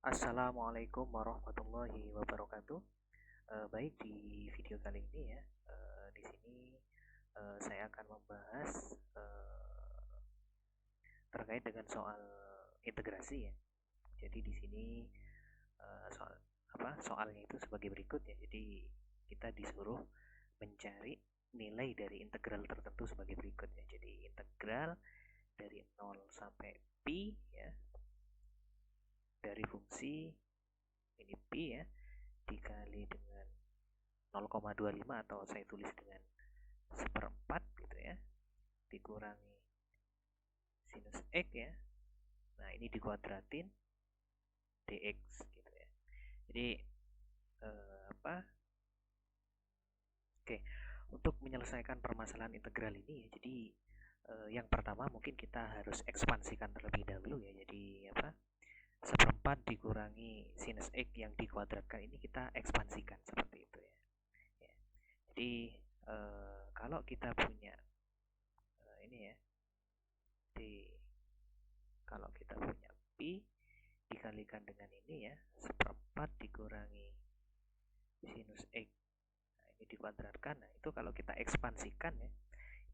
Assalamualaikum warahmatullahi wabarakatuh. Baik, di video kali ini ya, di sini saya akan membahas terkait dengan soal integrasi ya. Jadi di sini soal soalnya itu sebagai berikut ya. Jadi kita disuruh mencari nilai dari integral tertentu sebagai berikut ya. Jadi integral dari 0 sampai pi ya, dari fungsi ini pi ya, dikali dengan 0,25 atau saya tulis dengan seperempat gitu ya, dikurangi sinus x ya. Nah, ini dikuadratin dx gitu ya. Jadi Oke, untuk menyelesaikan permasalahan integral ini ya, jadi yang pertama mungkin kita harus ekspansikan terlebih dahulu ya. Jadi seperempat dikurangi sinus x yang dikuadratkan ini kita ekspansikan seperti itu ya. Jadi kalau kita punya ini ya, kalau kita punya pi dikalikan dengan ini ya, seperempat dikurangi sinus x, nah ini dikuadratkan. Nah itu kalau kita ekspansikan ya,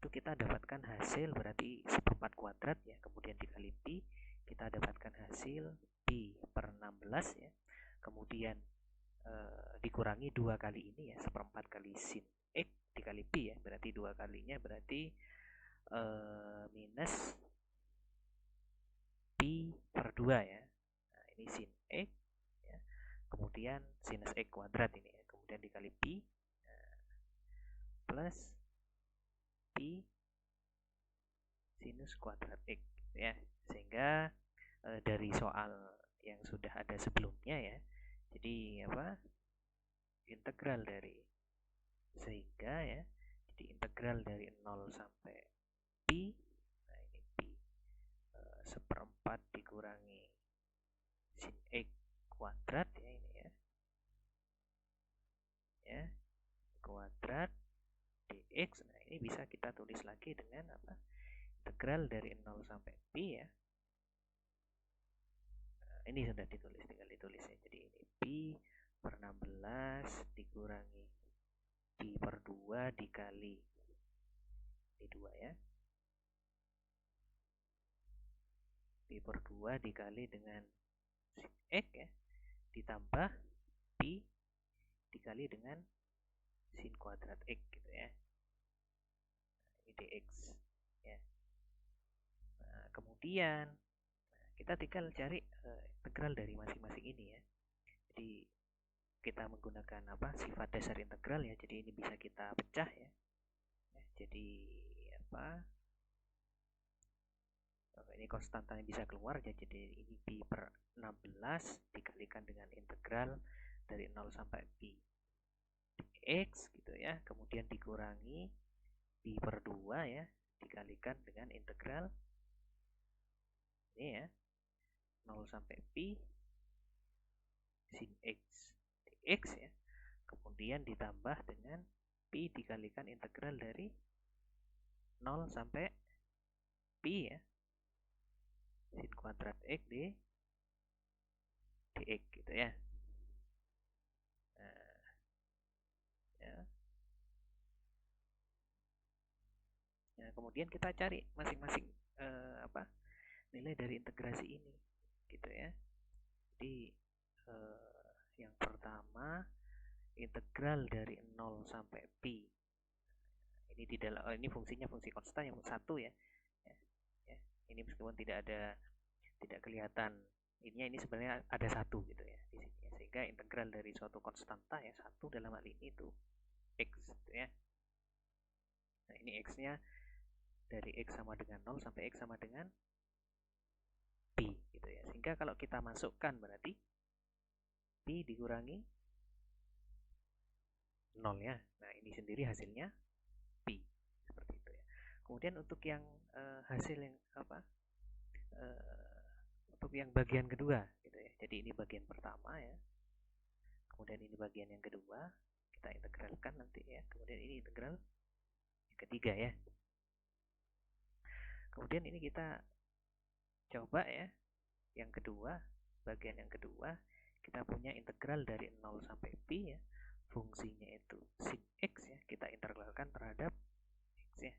itu kita dapatkan hasil berarti seperempat kuadrat ya, kemudian dikali pi, kita dapatkan hasil pi per 16 ya, kemudian dikurangi 2 kali ini ya, seperempat kali sin x dikali pi ya, berarti 2 kalinya berarti minus pi per 2 ya. Nah ini sin x ya, kemudian sinus x kuadrat ini ya, kemudian dikali pi, plus pi sinus kuadrat x ya. Sehingga dari soal yang sudah ada sebelumnya ya, jadi integral dari sehingga ya, jadi integral dari 0 sampai pi, nah ini pi seperempat dikurangi sin x kuadrat ya, ini ya kuadrat dx. Nah ini bisa kita tulis lagi dengan integral dari 0 sampai pi ya. Nah, ini sudah ditulis, tinggal ditulis ya. Jadi ini pi per 16 dikurangi pi per 2 dikali ini 2 ya, pi per 2 dikali dengan sin x ya, ditambah pi dikali dengan sin kuadrat x gitu ya. Nah, ini dx ya. Nah, kemudian kita tinggal cari integral dari masing-masing ini ya. Jadi kita menggunakan sifat dasar integral ya. Jadi ini bisa kita pecah ya. Jadi ini konstantanya bisa keluar ya. Jadi ini pi per 16 dikalikan dengan integral dari 0 sampai pi dx gitu ya. Kemudian dikurangi pi per 2 ya, dikalikan dengan integral ini ya, 0 sampai pi sin x dx ya. Kemudian ditambah dengan pi dikalikan integral dari 0 sampai pi ya, sin kuadrat x dx gitu ya. Nah, ya. Nah, kemudian kita cari masing-masing nilai dari integrasi ini gitu ya. Jadi yang pertama integral dari 0 sampai pi. Ini di dalam ini fungsinya fungsi konstan yang satu ya. Ini meskipun tidak kelihatan ini sebenarnya ada satu gitu ya di sini ya. Sehingga integral dari suatu konstanta ya, satu dalam hal ini itu x gitu ya. Nah ini x-nya dari x sama dengan 0 sampai x sama dengan pi gitu ya. Sehingga kalau kita masukkan berarti pi dikurangi 0 ya. Nah ini sendiri hasilnya pi seperti itu ya. Kemudian untuk yang hasil yang untuk yang bagian kedua gitu ya. Jadi ini bagian pertama ya. Kemudian ini bagian yang kedua, kita integralkan nanti ya. Kemudian ini integral yang ketiga ya. Kemudian ini kita coba ya, yang kedua bagian yang kedua, kita punya integral dari 0 sampai pi ya. Fungsinya itu sin x ya, kita integralkan terhadap x ya.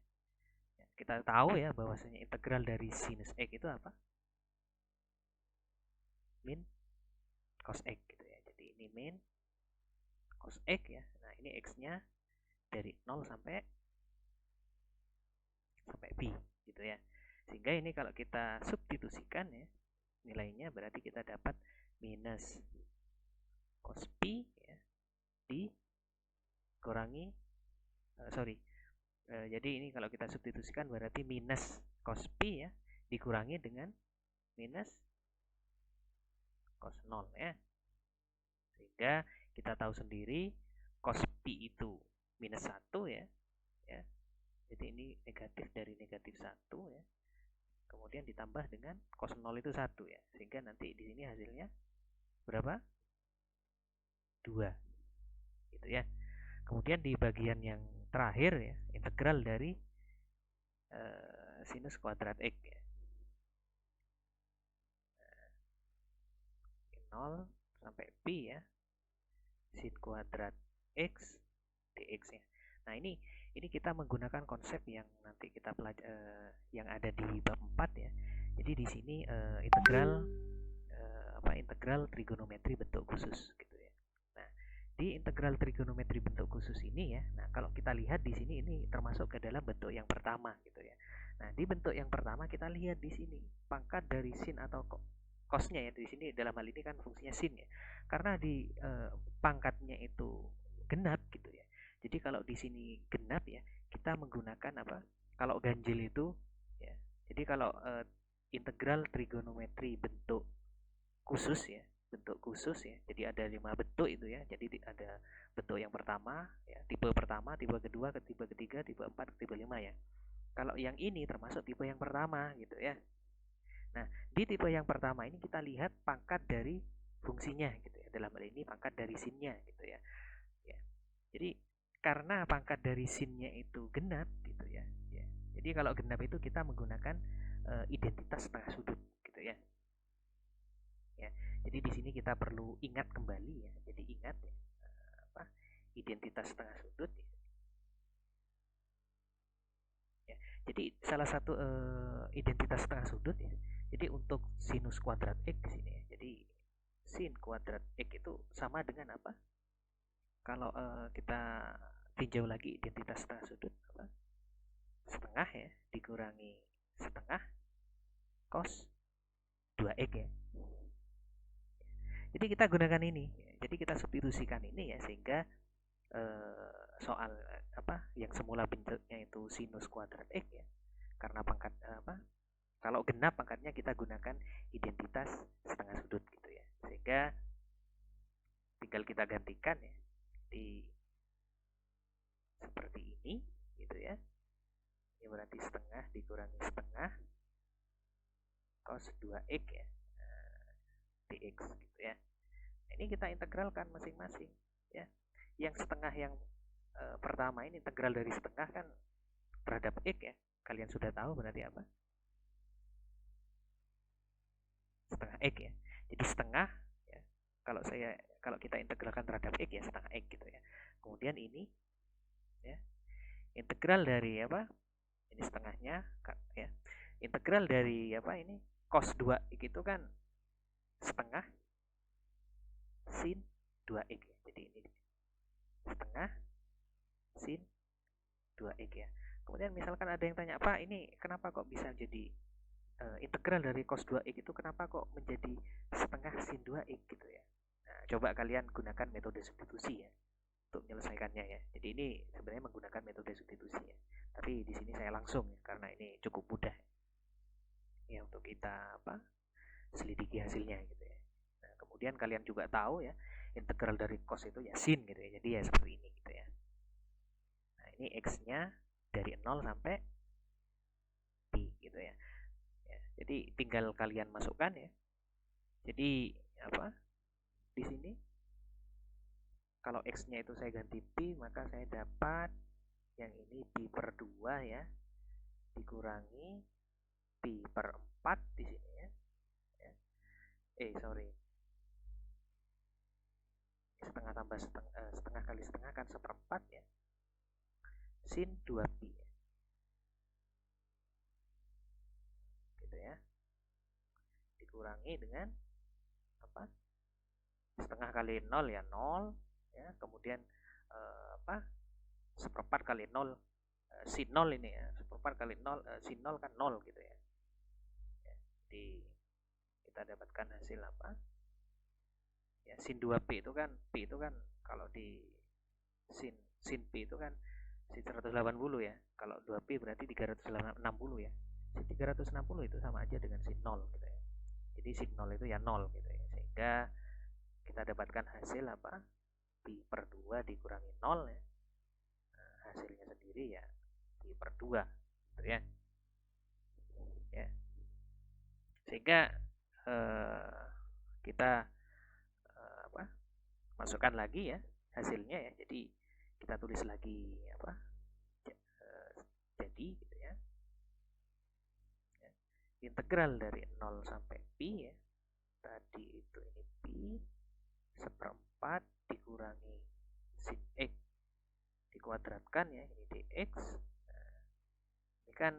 Kita tahu ya bahwasanya integral dari sinus x itu apa? Min cos x gitu ya. Jadi ini min cos x ya. Nah, ini x-nya dari 0 sampai pi gitu ya. Sehingga ini kalau kita substitusikan ya, nilainya berarti kita dapat minus cos pi ya, dikurangi jadi ini kalau kita substitusikan berarti minus cos pi ya dikurangi dengan minus cos 0 ya. Sehingga kita tahu sendiri cos pi itu minus 1 ya. Jadi ini negatif dari negatif 1 ya. Kemudian ditambah dengan cos 0 itu 1 ya. Sehingga nanti di sini hasilnya berapa? 2. Gitu ya. Kemudian di bagian yang terakhir ya, integral dari sinus kuadrat x ya. 0 sampai pi ya. Sin kuadrat x dx ya. Nah, ini kita menggunakan konsep yang nanti kita yang ada di bab 4 ya. Jadi di sini integral integral trigonometri bentuk khusus gitu ya. Nah, di integral trigonometri bentuk khusus ini ya. Nah, kalau kita lihat di sini ini termasuk ke dalam bentuk yang pertama gitu ya. Nah, di bentuk yang pertama kita lihat di sini pangkat dari sin atau cosnya ya. Di sini dalam hal ini kan fungsinya sin ya. Karena di pangkatnya itu genap gitu ya. Jadi kalau di sini genap ya, kita menggunakan apa? Kalau ganjil itu ya. Jadi kalau integral trigonometri bentuk khusus ya, bentuk khusus ya. Jadi ada 5 bentuk itu ya. Jadi ada bentuk yang pertama ya, tipe pertama, tipe kedua, tipe ketiga, tipe 4, tipe 5 ya. Kalau yang ini termasuk tipe yang pertama gitu ya. Nah, di tipe yang pertama ini kita lihat pangkat dari fungsinya gitu ya. Dalam hal ini pangkat dari sinnya gitu ya. Jadi karena pangkat dari sinnya itu genap gitu ya. Jadi kalau genap itu kita menggunakan identitas setengah sudut gitu ya. Jadi di sini kita perlu ingat kembali ya. Jadi ingat ya, identitas setengah sudut ya. Jadi salah satu identitas setengah sudut ya. Jadi untuk sinus kuadrat x di sini ya. Jadi sin kuadrat x itu sama dengan apa? Kalau kita tinjau lagi identitas setengah sudut apa? Setengah ya dikurangi setengah cos 2x ya. Jadi kita gunakan ini. Jadi kita substitusikan ini ya sehingga soal yang semula bentuknya itu sinus kuadrat x ya. Karena pangkat kalau genap pangkatnya kita gunakan identitas setengah sudut gitu ya. Sehingga tinggal kita gantikan ya di seperti ini gitu ya. Ini berarti setengah dikurangi setengah cos 2x ya. Dx gitu ya. Ini kita integralkan masing-masing ya. Yang setengah yang pertama ini integral dari setengah kan terhadap x ya. Kalian sudah tahu berarti apa? Setengah x ya. Jadi setengah ya. Kalau kita integralkan terhadap x ya setengah x gitu ya. Kemudian ini ya. Integral dari apa? Ini setengahnya ya. Integral dari apa ini? Cos 2x itu kan setengah sin 2x ya. Jadi ini setengah sin 2x ya. Kemudian misalkan ada yang tanya, Pak ini kenapa kok bisa jadi integral dari cos 2x itu kenapa kok menjadi setengah sin 2x gitu ya. Nah, coba kalian gunakan metode substitusi ya untuk menyelesaikannya ya. Jadi ini sebenarnya menggunakan metode substitusi ya. Tapi di sini saya langsung ya karena ini cukup mudah ya untuk kita selidiki hasilnya gitu ya. Nah, kemudian kalian juga tahu ya integral dari cos itu ya sin gitu ya. Jadi ya seperti ini gitu ya. Nah, ini x-nya dari 0 sampai pi gitu ya. Jadi tinggal kalian masukkan ya. Jadi di sini kalau x-nya itu saya ganti pi, maka saya dapat yang ini pi per 2 ya dikurangi pi per 4 di sini ya. tambah setengah kali setengah kan seperempat ya, sin 2pi gitu ya, dikurangi dengan apa, setengah kali 0 ya 0 ya, kemudian seperempat kali 0 sin 0 ini ya, seperempat kali 0 sin 0 kan 0 gitu ya. Jadi kita dapatkan hasil apa ya, sin 2pi itu kan, pi itu kan kalau di sin pi itu kan sin 180 ya, kalau 2pi berarti 360 ya, sin 360 itu sama aja dengan sin 0 gitu ya. Jadi sin 0 itu ya 0 gitu ya, sehingga kita dapatkan hasil apa, pi per 2 dikurangi 0 ya, nah, hasilnya sendiri ya pi per 2 gitu ya. Sehingga kita masukkan lagi ya hasilnya ya, jadi kita tulis lagi apa, jadi gitu ya, integral dari 0 sampai pi ya, tadi itu ini pi seperempat dikurangi sin x dikuadratkan ya, ini dx. Nah, ini kan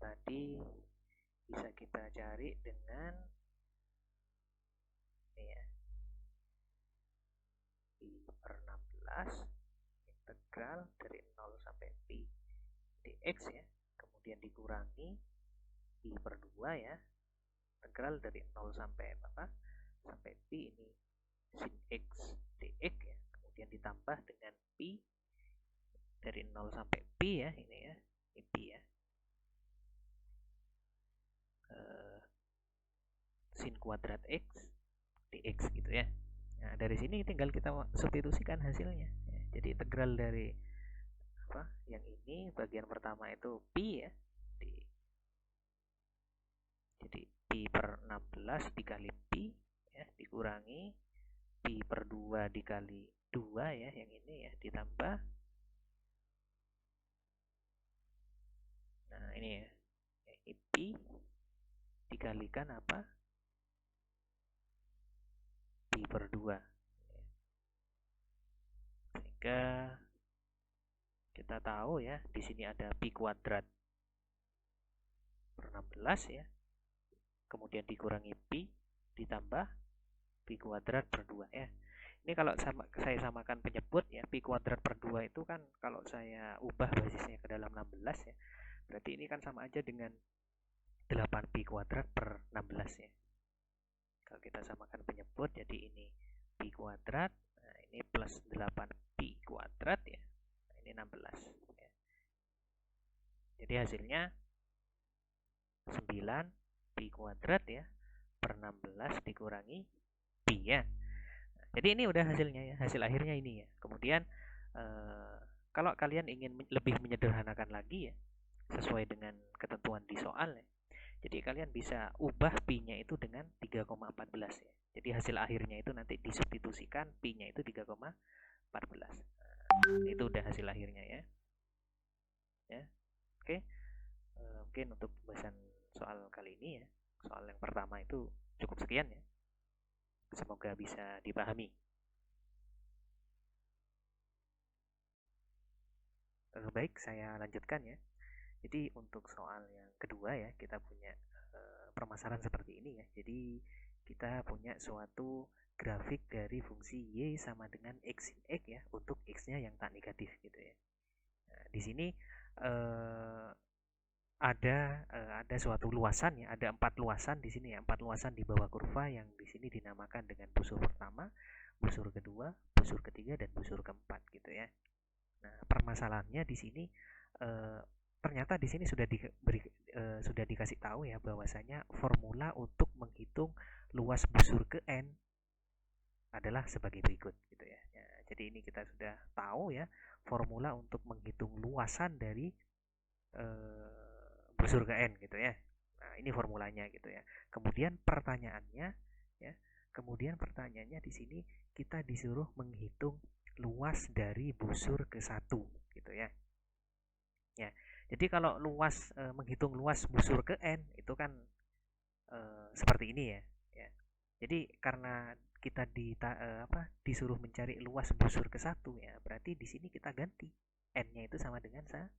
tadi bisa kita cari dengan ini ya, pi per 16 integral dari 0 sampai pi dx ya, kemudian dikurangi pi per 2 ya, integral dari 0 sampai apa, sampai pi ini sin x dx ya, kemudian ditambah dengan pi dari 0 sampai pi ya, ini ya, ini pi ya, sin kuadrat x dx gitu ya. Nah, dari sini tinggal kita substitusikan hasilnya ya. Jadi integral dari apa, yang ini bagian pertama itu pi ya, jadi pi per 16 dikali pi ya, dikurangi pi per 2 dikali 2 ya, yang ini ya, ditambah, nah ini ya, ini pi dikalikan apa, pi per 2, sehingga kita tahu ya di sini ada pi kuadrat per 16 ya, kemudian dikurangi pi ditambah pi kuadrat per 2 ya. Ini kalau saya samakan penyebut ya, pi kuadrat per 2 itu kan kalau saya ubah basisnya ke dalam 16 ya, berarti ini kan sama aja dengan 8pi kuadrat per 16 ya. Kalau kita samakan penyebut, jadi ini pi kuadrat, nah ini plus 8pi kuadrat ya, nah ini 16 ya. Jadi hasilnya 9 pi kuadrat ya per 16 dikurangi pi ya. Nah, jadi ini udah hasilnya ya, hasil akhirnya ini ya. Kemudian kalau kalian ingin lebih menyederhanakan lagi ya, sesuai dengan ketentuan di soal ya, jadi kalian bisa ubah pi-nya itu dengan 3,14 ya. Jadi hasil akhirnya itu nanti disubstitusikan pi-nya itu 3,14. Nah, itu udah hasil akhirnya ya. Ya. Oke. Mungkin untuk pembahasan soal kali ini ya, soal yang pertama itu cukup sekian ya. Semoga bisa dipahami. Baik, saya lanjutkan ya. Jadi untuk soal yang kedua ya, kita punya permasalahan seperti ini ya. Jadi kita punya suatu grafik dari fungsi y sama dengan x sin x ya, untuk x-nya yang tak negatif gitu ya. Nah, di sini ada suatu luasan ya, ada 4 luasan di sini ya, 4 luasan di bawah kurva yang di sini dinamakan dengan busur pertama, busur kedua, busur ketiga, dan busur keempat gitu ya. Nah, permasalahannya di sini ternyata di sini sudah sudah dikasih tahu ya, bahwasanya formula untuk menghitung luas busur ke n adalah sebagai berikut gitu ya. Jadi ini kita sudah tahu ya formula untuk menghitung luasan dari busur ke n gitu ya. Nah, ini formulanya gitu ya. Kemudian pertanyaannya ya, pertanyaannya di sini kita disuruh menghitung luas dari busur ke 1 gitu ya. Ya. Jadi kalau luas menghitung luas busur ke n itu kan seperti ini ya. Jadi karena kita disuruh mencari luas busur ke 1 ya, berarti di sini kita ganti n-nya itu sama dengan 1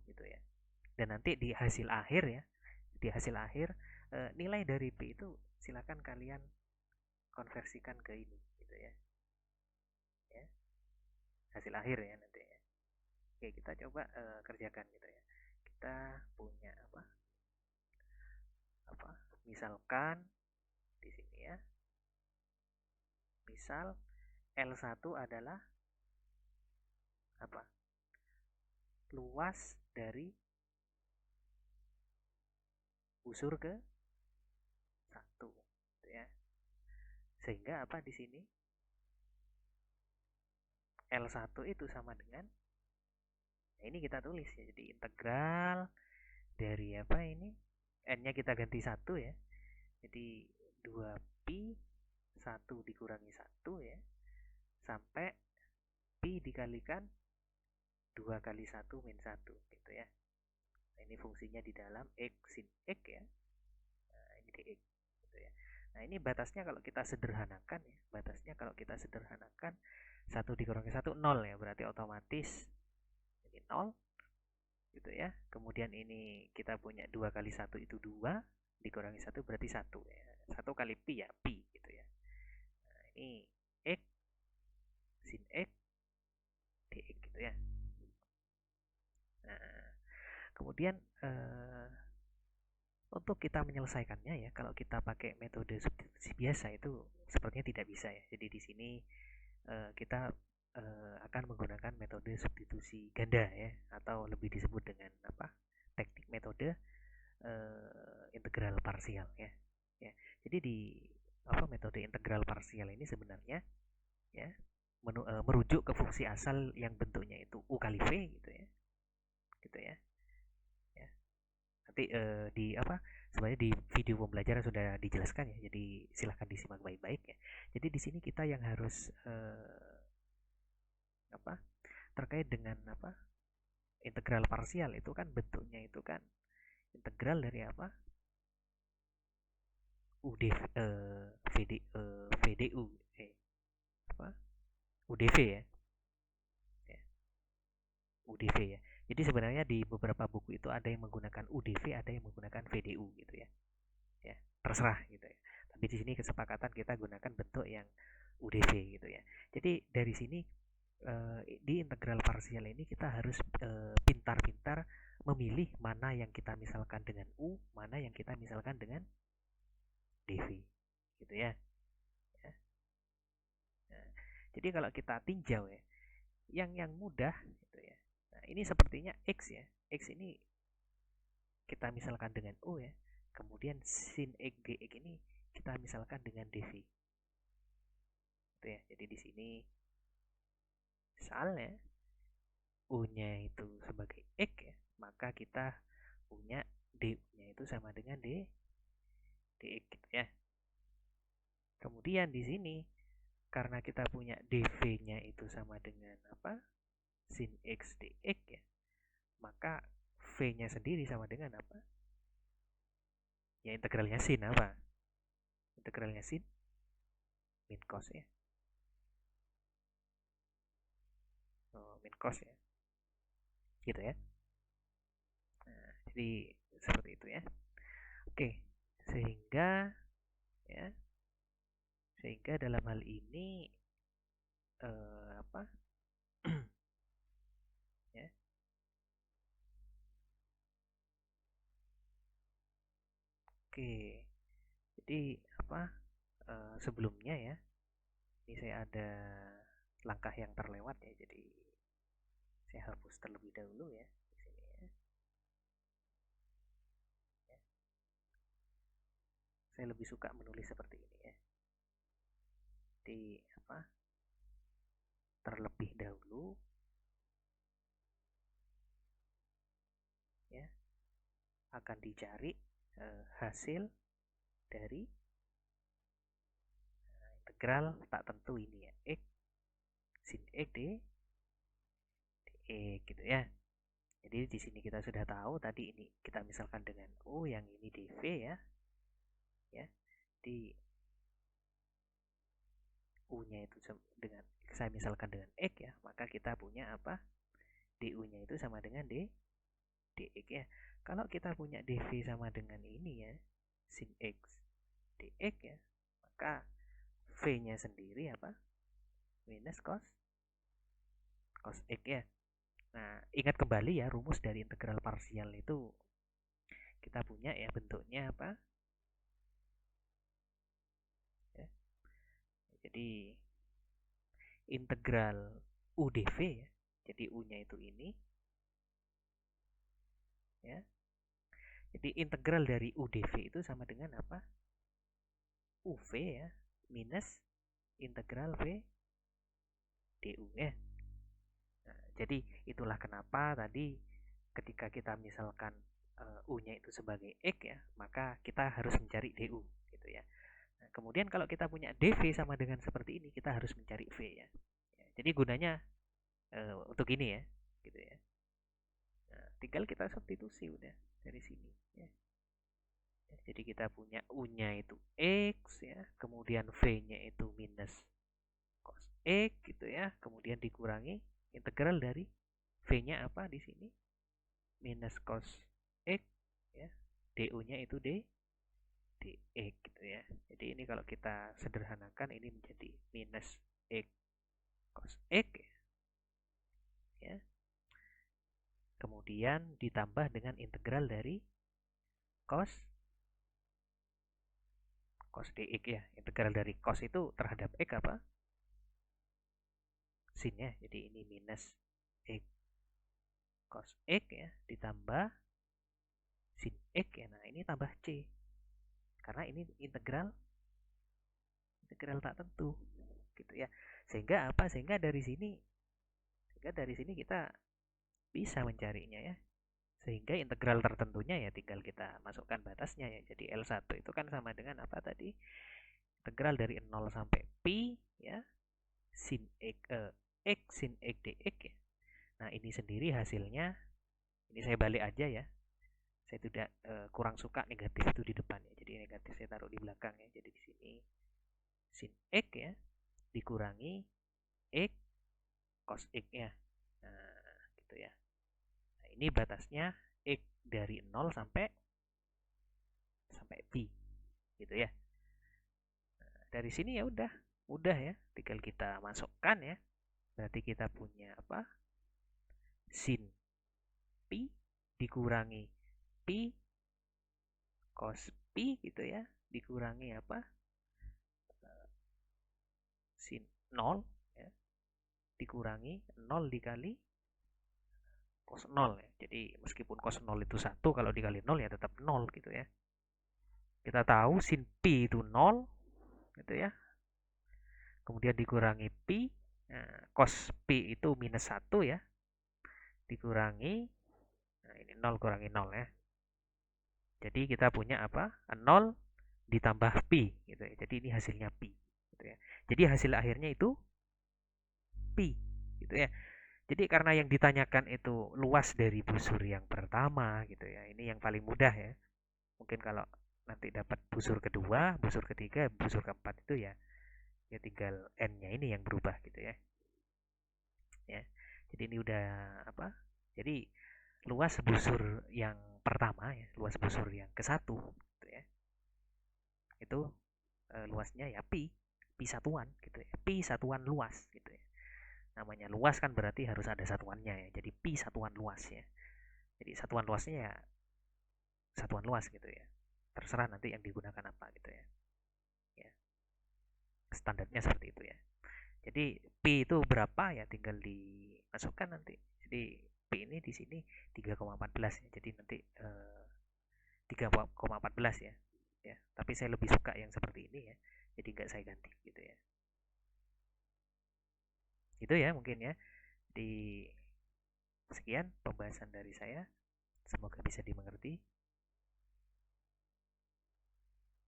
gitu ya. Dan nanti di hasil akhir ya, nilai dari P itu silakan kalian konversikan ke ini gitu ya. Ya, hasil akhir ya nanti ya. Oke, kita coba kerjakan gitu ya. Kita punya misalkan di sini ya. Misal L1 adalah luas dari busur ke 1 gitu ya. Sehingga di sini L1 itu sama dengan, nah ini kita tulis ya, jadi integral dari n-nya kita ganti 1 ya. Jadi 2pi 1 dikurangi 1 ya, sampai pi dikalikan 2 kali 1 min 1 gitu ya. Nah, ini fungsinya di dalam x sin x ya. Nah, ini dx gitu ya. Nah, ini batasnya kalau kita sederhanakan ya. 1 dikurangi 1 0 ya, berarti otomatis ini 0 gitu ya. Kemudian ini kita punya 2 kali 1 itu 2, dikurangi 1 berarti 1 ya. 1 kali pi ya, pi gitu ya. Nah, ini x sin x dx gitu ya. Nah, kemudian untuk kita menyelesaikannya ya, kalau kita pakai metode substitusi biasa itu sepertinya tidak bisa ya. Jadi di sini kita akan menggunakan metode substitusi ganda ya, atau lebih disebut dengan teknik metode integral parsial ya. Ya. Jadi di metode integral parsial ini sebenarnya ya merujuk ke fungsi asal yang bentuknya itu u kali v gitu ya. Gitu ya. Ya. Nanti sebenarnya di video pembelajaran sudah dijelaskan ya. Jadi silahkan disimak baik-baik ya. Jadi di sini kita yang harus terkait dengan integral parsial itu kan bentuknya itu kan integral dari VDU UDV ya. UDV ya. Jadi sebenarnya di beberapa buku itu ada yang menggunakan UDV, ada yang menggunakan VDU gitu ya. Ya, terserah gitu ya. Tapi di sini kesepakatan kita gunakan bentuk yang UDV gitu ya. Jadi dari sini di integral parsial ini kita harus pintar-pintar memilih mana yang kita misalkan dengan U, mana yang kita misalkan dengan DV gitu ya. Nah, jadi kalau kita tinjau ya, yang mudah gitu ya. Nah, ini sepertinya X ya. X ini kita misalkan dengan U ya. Kemudian sin X dx ini kita misalkan dengan dv. Gitu ya. Jadi di sini misalnya U-nya itu sebagai X ya, maka kita punya du-nya itu sama dengan dx gitu ya. Kemudian di sini karena kita punya dv-nya itu sama dengan sin x dx ya, maka v-nya sendiri sama dengan ya integralnya sin integralnya sin min cos ya. Min cos ya gitu ya. Nah, jadi seperti itu ya. Oke, sehingga dalam hal ini ya. Oke, jadi sebelumnya ya, ini saya ada langkah yang terlewat ya, jadi saya hapus terlebih dahulu ya di sini ya. Saya lebih suka menulis seperti ini ya. Jadi terlebih dahulu ya akan dicari hasil dari integral tak tentu ini ya, x sin x dx gitu ya. Jadi di sini kita sudah tahu tadi ini kita misalkan dengan U, yang ini dv ya. Ya. Di U-nya itu dengan saya misalkan dengan X ya, maka kita punya apa? DU-nya itu sama dengan DX ya. Kalau kita punya DV sama dengan ini ya, sin X DX ya, maka V-nya sendiri apa? Minus cos X ya. Nah, ingat kembali ya rumus dari integral parsial itu kita punya ya bentuknya apa? Ya. Jadi integral UdV ya. Jadi U-nya itu ini ya. Jadi integral dari UdV itu sama dengan apa? UV ya minus integral V du ya. Nah, jadi itulah kenapa tadi ketika kita misalkan U-nya itu sebagai X ya, maka kita harus mencari du gitu ya. Nah, kemudian kalau kita punya dv sama dengan seperti ini, kita harus mencari v ya. Jadi gunanya untuk ini ya, gitu ya. Nah, tinggal kita substitusi udah dari sini ya. Jadi kita punya U-nya itu X ya, kemudian V-nya itu minus cos X gitu ya, kemudian dikurangi integral dari V-nya apa di sini? Minus cos X ya. DU-nya itu dx gitu ya. Jadi ini kalau kita sederhanakan ini menjadi minus X cos X ya. Kemudian ditambah dengan integral dari cos dx ya. Integral dari cos itu terhadap x apa? Sin ya. Jadi ini minus x cos x ya ditambah sin x ya. Nah, ini tambah c. Karena ini integral tak tentu gitu ya. Sehingga apa? Sehingga dari sini kita bisa mencarinya ya. Sehingga integral tertentunya ya tinggal kita masukkan batasnya ya. Jadi L1 itu kan sama dengan apa tadi? Integral dari 0 sampai pi ya sin x sin x dx ya. Nah, ini sendiri hasilnya ini saya balik aja ya. Saya tidak kurang suka negatif itu di depan ya. Jadi negatif saya taruh di belakang ya. Jadi di sini sin x ya dikurangi x cos x ya. Nah, gitu ya. Nah, ini batasnya x dari 0 sampai pi gitu ya. Nah, dari sini ya udah mudah ya, tinggal kita masukkan ya. Berarti kita punya apa? Sin pi dikurangi pi cos pi gitu ya, dikurangi apa? Sin 0 ya, dikurangi 0 dikali cos 0 ya. Jadi meskipun cos 0 itu 1, kalau dikali 0 ya tetap 0 gitu ya. Kita tahu sin pi itu 0 gitu ya. Kemudian dikurangi pi, nah, cos pi itu minus 1 ya. Dikurangi, nah ini 0 kurangi 0 ya. Jadi kita punya apa? 0 ditambah pi gitu ya. Jadi ini hasilnya pi gitu ya. Jadi hasil akhirnya itu pi gitu ya. Jadi karena yang ditanyakan itu luas dari busur yang pertama gitu ya. Ini yang paling mudah ya. Mungkin kalau nanti dapat busur kedua, busur ketiga, busur keempat itu ya tinggal n-nya ini yang berubah gitu ya. Ya. Jadi ini udah apa? Jadi luas busur yang pertama ya, luas busur yang ke-1 gitu ya. Itu luasnya ya pi satuan gitu ya. Pi satuan luas gitu ya. Namanya luas kan berarti harus ada satuannya ya. Jadi pi satuan luas ya. Jadi satuan luasnya ya satuan luas gitu ya. Terserah nanti yang digunakan apa gitu ya. Ya. Standarnya seperti itu ya. Jadi pi itu berapa ya tinggal dimasukkan nanti. Jadi pi ini di sini 3,14 ya. Jadi nanti 3,14 ya. Ya, tapi saya lebih suka yang seperti ini ya. Jadi nggak saya ganti gitu ya. Itu ya mungkin ya. Di sekian pembahasan dari saya. Semoga bisa dimengerti.